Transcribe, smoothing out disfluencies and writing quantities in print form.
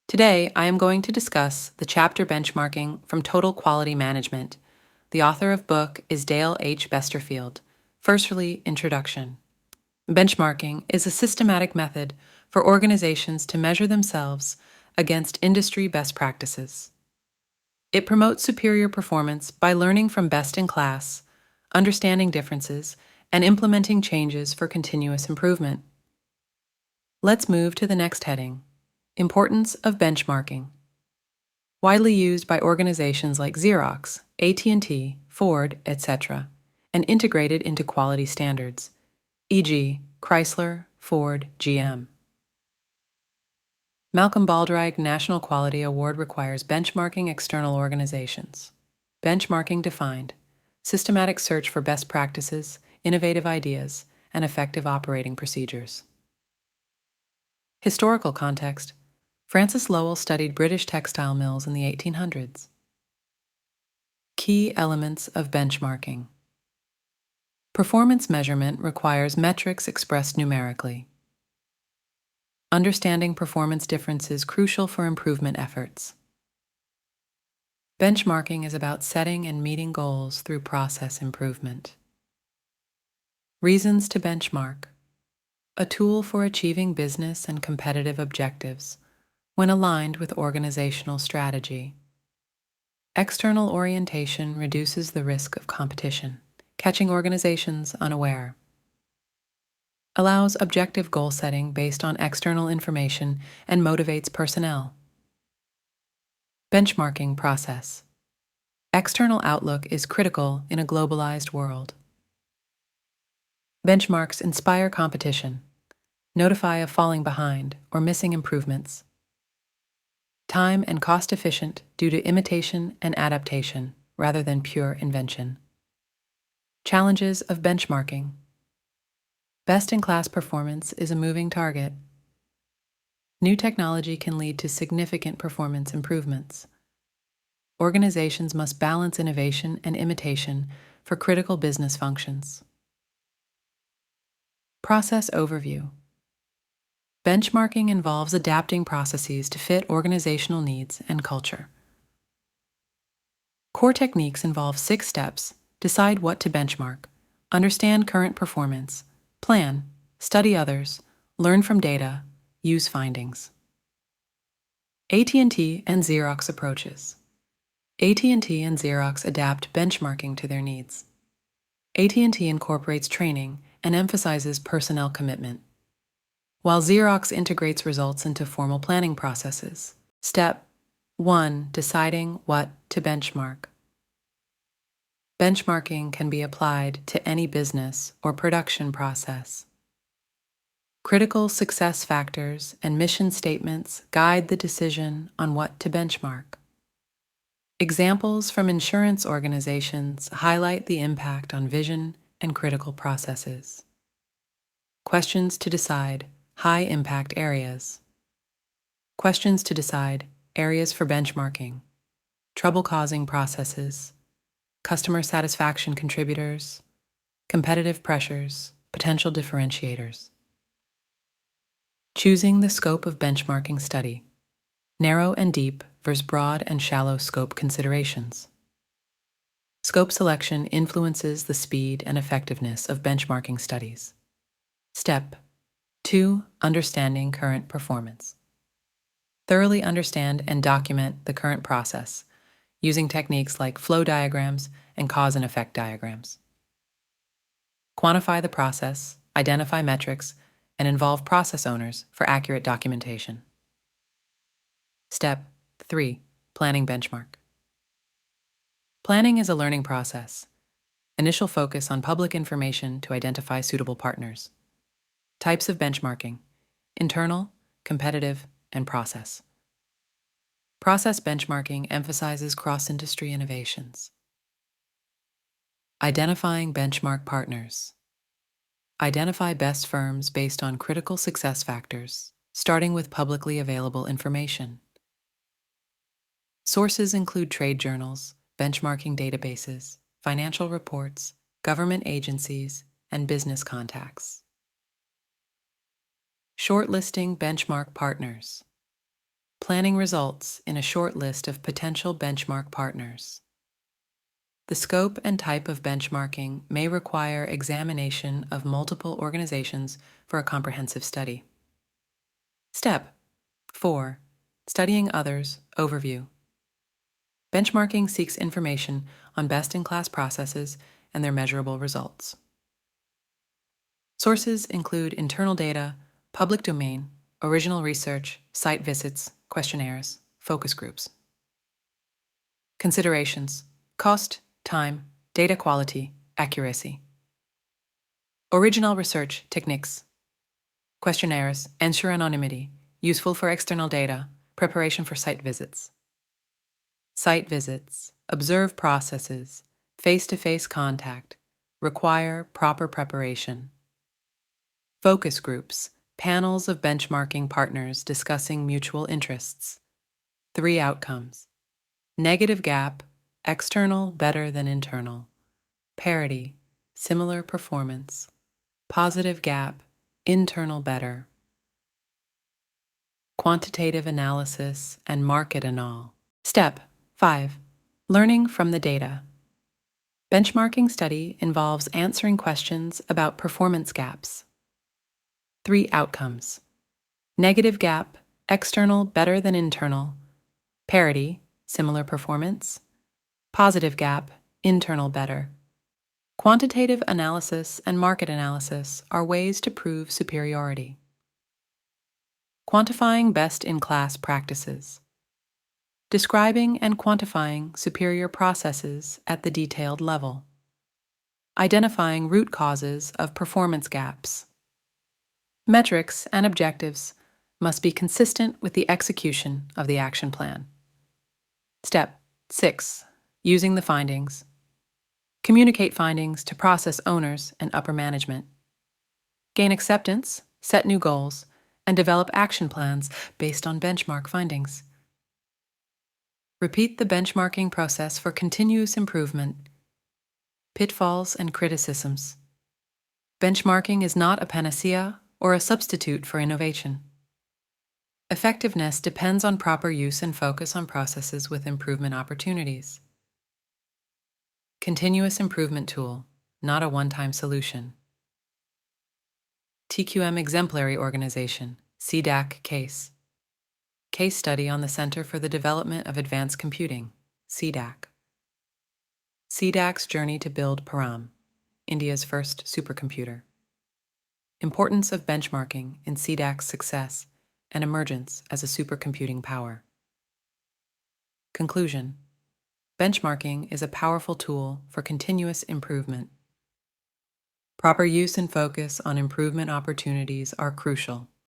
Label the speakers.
Speaker 1: Today, I am going to discuss the chapter benchmarking from Total Quality Management. The author of book is Dale H. Besterfield. Firstly, introduction. Benchmarking is a systematic method for organizations to measure themselves against industry best practices. It promotes superior performance by learning from best in class, understanding differences, and implementing changes for continuous improvement. Let's move to the next heading. Importance of benchmarking. Widely used by organizations like Xerox, AT&T, Ford, etc., and integrated into quality standards, e.g., Chrysler, Ford, GM. Malcolm Baldrige National Quality Award requires benchmarking external organizations. Benchmarking defined: systematic search for best practices, innovative ideas, and effective operating procedures. Historical context: Francis Lowell studied British textile mills in the 1800s. Key elements of benchmarking. Performance measurement requires metrics expressed numerically. Understanding performance differences crucial for improvement efforts. Benchmarking is about setting and meeting goals through process improvement. Reasons to benchmark. A tool for achieving business and competitive objectives when aligned with organizational strategy. External orientation reduces the risk of competition, catching organizations unaware. Allows objective goal setting based on external information and motivates personnel. Benchmarking process. External outlook is critical in a globalized world. Benchmarks inspire competition, notify of falling behind or missing improvements. Time and cost efficient due to imitation and adaptation rather than pure invention. Challenges of benchmarking. Best-in-class performance is a moving target. New technology can lead to significant performance improvements. Organizations must balance innovation and imitation for critical business functions. Process overview. Benchmarking involves adapting processes to fit organizational needs and culture. Core techniques involve 6 steps: decide what to benchmark, understand current performance, plan, study others, learn from data, use findings. AT&T and Xerox approaches. AT&T and Xerox adapt benchmarking to their needs. AT&T incorporates training and emphasizes personnel commitment, while Xerox integrates results into formal planning processes. Step 1. Deciding what to benchmark. Benchmarking can be applied to any business or production process. Critical success factors and mission statements guide the decision on what to benchmark. Examples from insurance organizations highlight the impact on vision and critical processes. Questions to decide: high-impact areas. Questions to decide: areas for benchmarking, trouble-causing processes, customer satisfaction contributors, competitive pressures, potential differentiators. Choosing the scope of benchmarking study: narrow and deep versus broad and shallow scope considerations. Scope selection influences the speed and effectiveness of benchmarking studies. Step 2. Understanding current performance. Thoroughly understand and document the current process using techniques like flow diagrams and cause and effect diagrams. Quantify the process, identify metrics, and involve process owners for accurate documentation. Step 3. Planning benchmark. Planning is a learning process. Initial focus on public information to identify suitable partners. Types of benchmarking: internal, competitive, and process. Process benchmarking emphasizes cross-industry innovations. Identifying benchmark partners. Identify best firms based on critical success factors, starting with publicly available information. Sources include trade journals, benchmarking databases, financial reports, government agencies, and business contacts. Shortlisting benchmark partners. Planning results in a short list of potential benchmark partners. The scope and type of benchmarking may require examination of multiple organizations for a comprehensive study. Step 4. Studying others, overview. Benchmarking seeks information on best-in-class processes and their measurable results. Sources include internal data, public domain, original research, site visits, questionnaires, focus groups. Considerations: cost, time, data quality, accuracy. Original research techniques. Questionnaires ensure anonymity, useful for external data, preparation for site visits. Site visits observe processes, face-to-face contact, require proper preparation. Focus groups, panels of benchmarking partners discussing mutual interests. 3 outcomes: negative gap, external better than internal; parity, similar performance; positive gap, internal better. Quantitative analysis and market anal. Step 5. Learning from the data. Benchmarking study involves answering questions about performance gaps. 3 outcomes: negative gap, external better than internal; parity, similar performance; positive gap, internal better. Quantitative analysis and market analysis are ways to prove superiority. Quantifying best-in-class practices. Describing and quantifying superior processes at the detailed level. Identifying root causes of performance gaps. Metrics and objectives must be consistent with the execution of the action plan. Step 6. Using the findings. Communicate findings to process owners and upper management. Gain acceptance, set new goals, and develop action plans based on benchmark findings. Repeat the benchmarking process for continuous improvement. Pitfalls and criticisms. Benchmarking is not a panacea or a substitute for innovation. Effectiveness depends on proper use and focus on processes with improvement opportunities. Continuous improvement tool, not a one-time solution. TQM Exemplary Organization, CDAC case. Case study on the Center for the Development of Advanced Computing, CDAC. CDAC's journey to build Param, India's first supercomputer. Importance of benchmarking in CDAC's success and emergence as a supercomputing power. Conclusion: benchmarking is a powerful tool for continuous improvement. Proper use and focus on improvement opportunities are crucial.